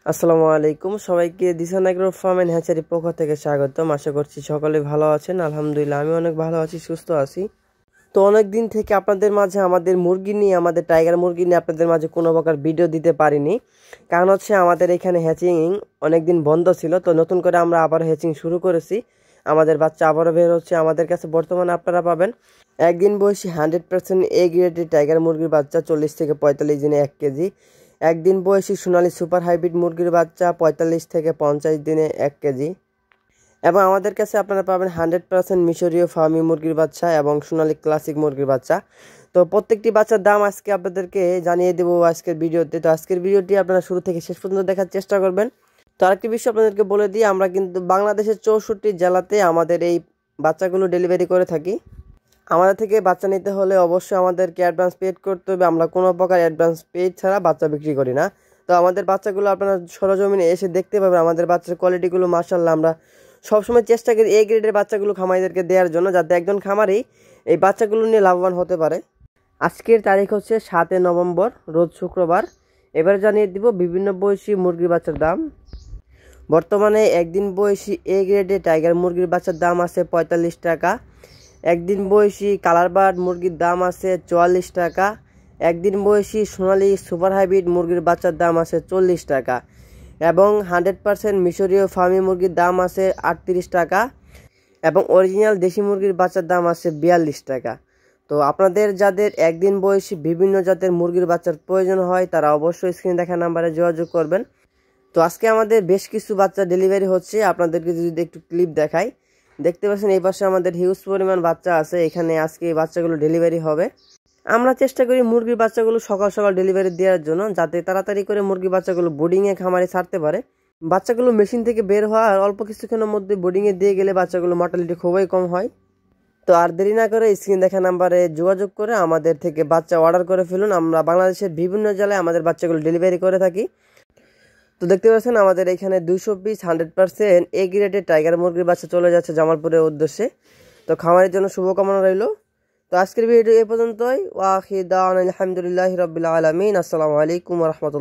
আসসালামু আলাইকুম সবাইকে Dishan agro farm and hatchery পক্ষ থেকে স্বাগতম। আশা করছি সকলে ভালো আছেন। আলহামদুলিল্লাহ আমি অনেক ভালো আছি, সুস্থ আছি। তো অনেক দিন থেকে আপনাদের মাঝে আমাদের মুরগি নিয়ে, আমাদের টাইগার মুরগি নিয়ে আপনাদের মাঝে কোনো প্রকার ভিডিও দিতে পারিনি। কারণ হচ্ছে আমাদের এখানে হ্যাচিং অনেকদিন বন্ধ ছিল, তো নতুন করে আমরা আবার হ্যাচিং শুরু করেছি। আমাদের বাচ্চা আবারও বের হচ্ছে। আমাদের কাছে বর্তমানে আপনারা পাবেন একদিন বয়সী 100% এ গ্রেডের টাইগার মুরগির বাচ্চা 40 থেকে 45 দিনে 1 কেজি। একদিন বয়সী সোনালী সুপার হাইব্রিড মুরগির বাচ্চা 45 থেকে 50 দিনে 1 কেজি। এবং আমাদের কাছে আপনারা পাবেন 100% মিশরীয় ফার্মি মুরগির বাচ্চা এবং সোনালী ক্লাসিক মুরগির বাচ্চা। তো প্রত্যেকটি বাচ্চার দাম আজকে আপনাদেরকে জানিয়ে দেবো আজকের ভিডিওতে। তো আজকের ভিডিওটি আপনারা শুরু থেকে শেষ পর্যন্ত দেখার চেষ্টা করবেন। তো আরেকটি বিষয় আপনাদেরকে বলে দিই, আমরা কিন্তু বাংলাদেশের 64 জেলাতে আমাদের এই বাচ্চাগুলো ডেলিভারি করে থাকি। আমাদের থেকে বাচ্চা নিতে হলে অবশ্যই আমাদেরকে অ্যাডভান্স পেড করতে হবে। আমরা কোনো প্রকার অ্যাডভান্স পেড ছাড়া বাচ্চা বিক্রি করি না। তো আমাদের বাচ্চাগুলো আপনারা সরজমিনে এসে দেখতে পাবেন। আমাদের বাচ্চার কোয়ালিটিগুলো মাশাআল্লাহ, আমরা সবসময় চেষ্টা করি এ গ্রেডের বাচ্চাগুলো খামারিদেরকে দেওয়ার জন্য, যাতে একজন খামারি এই বাচ্চাগুলো নিয়ে লাভবান হতে পারে। আজকের তারিখ হচ্ছে 7 নভেম্বর, রোজ শুক্রবার। এবার জানিয়ে দিব বিভিন্ন বয়সী মুরগির বাচ্চার দাম। বর্তমানে একদিন বয়সী এ গ্রেডের টাইগার মুরগির বাচ্চার দাম আছে 45 টাকা। একদিন বয়সী কালার বার্ড মুরগির দাম আছে 44 টাকা। একদিন বয়সী সোনালী সুপার হাইব্রিড মুরগির বাচ্চার দাম আছে 40 টাকা। এবং 100% মিশরীয় ফার্মি মুরগির দাম আছে 38 টাকা। এবং অরিজিনাল দেশি মুরগির বাচ্চার দাম আছে 42 টাকা। তো আপনাদের যাদের একদিন বয়সী বিভিন্ন জাতের মুরগির বাচ্চার প্রয়োজন হয় তারা অবশ্যই স্ক্রিনে দেখা নাম্বারে যোগাযোগ করবেন। তো আজকে আমাদের বেশ কিছু বাচ্চা ডেলিভারি হচ্ছে, আপনাদেরকে যদি একটু ক্লিপ দেখাই, দেখতে পাচ্ছেন এই পাশে আমাদের হিউজ পরিমাণ বাচ্চা আছে। এখানে আজকে এই বাচ্চাগুলো ডেলিভারি হবে। আমরা চেষ্টা করি মুরগির বাচ্চাগুলো সকাল সকাল ডেলিভারি দেওয়ার জন্য, যাতে তাড়াতাড়ি করে মুরগির বাচ্চাগুলো বোর্ডিংয়ে খামারে ছাড়তে পারে। বাচ্চাগুলো মেশিন থেকে বের হওয়ার অল্প কিছুক্ষণের মধ্যে বোর্ডিংয়ে দিয়ে গেলে বাচ্চাগুলো মর্টালিটি খুবই কম হয়। তো আর দেরি না করে স্ক্রিন দেখা নাম্বারে যোগাযোগ করে আমাদের থেকে বাচ্চা অর্ডার করে ফেলুন। আমরা বাংলাদেশের বিভিন্ন জেলায় আমাদের বাচ্চাগুলো ডেলিভারি করে থাকি। তো দেখতে পাচ্ছেন আমাদের এখানে 200 পিস 100% এ গ্রেডের টাইগার মুরগির বাচ্চা চলে যাচ্ছে জামালপুরের উদ্দেশ্যে। তো খামারের জন্য শুভকামনা রইল। তো আজকের ভিডিও এই পর্যন্তই। ওয়া আখির দাওয়ানা আলহামদুলিল্লাহি রাব্বিল আলামিন। আসসালামু আলাইকুম ওয়া রাহমাতুল্লাহ।